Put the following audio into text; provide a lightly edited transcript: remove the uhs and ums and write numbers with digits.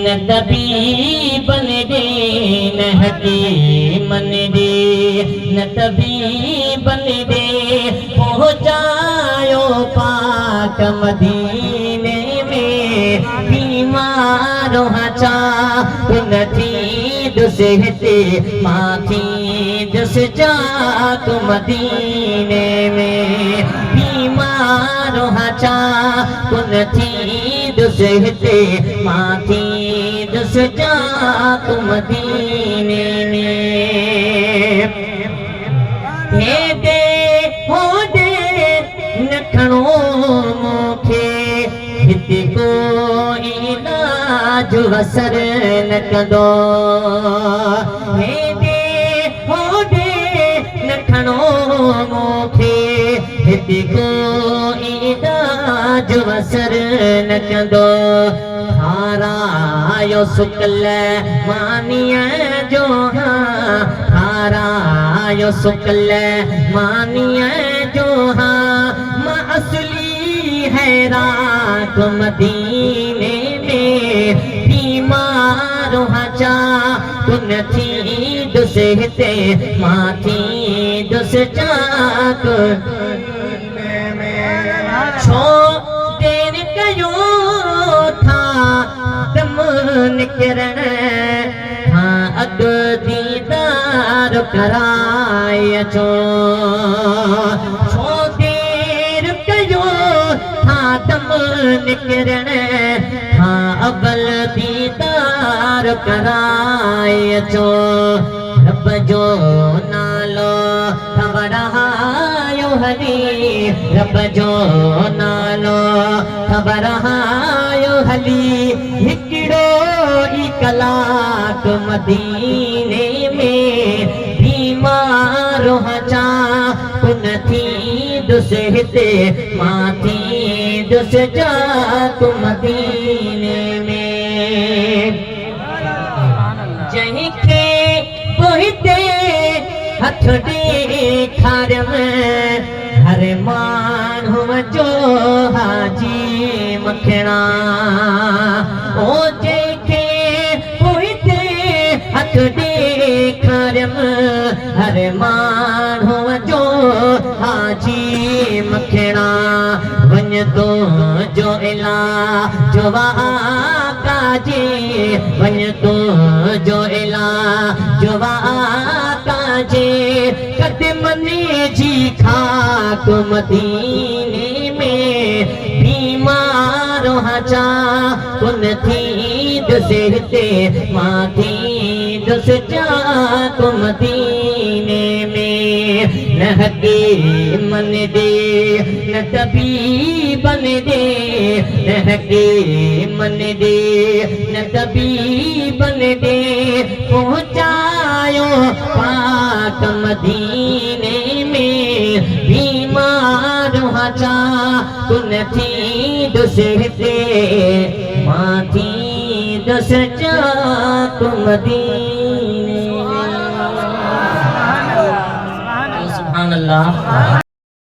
न तबीबन दे न हकीमन दे न तबीबन दे पहुँचायो पाक मदीने में बीमारो हचा नथी दुसे हिते माथी दुस जात मदीने में बीमारो हचा नथी दुस हिते माथी दुस जात मदीने में हे दे हो दे नखणो मोखे हिते कोई इलाज वसर न कंदो हे दे हो दे नखणो मोखे हिते कोई इलाज वसर न कंदो हारायो सुकल मानिया जो हारायो सुकल मानिया जो मां असली हैरान मदीने में बीमारो हचा कुन थी दुस हिते माथी दुस जाक छो देर कयो था दम निकरण हाँ अग दीदार कराए अचो छो देर कयो था दम निकरण हाँ अबल दीदार कराए अचो रब जो नालो खबरायो हली रब जो नालो खबरायो हली हिकिड़ो ई कलाक मदीने में बीमारो हचा कुन थी दुस हिते माथी दुस जात मदीने में जंहिंखे पोइते हथ ॾेखारियम हर माण्हूअ जो हाजी मखणा ओ जंहिंखे पोइते हथ ॾेखारियम हर माण्हूअ जो हाजी मखणा वञ तो जो इलाज वाका जे वञ तो जो इलाज वाका जे कदमने जी खाक मदीने में बीमारो हचा कुन थी दुस हिते माथी दुस जात मदीने में न हकीमन दे न तबीबन दे न हकीमन दे न तबीबन दे पहुँचायो पाक मदीने में बीमारो हचा कुन थी दुस हिते माथी दुस जात मदीने में। सुभान अल्लाह।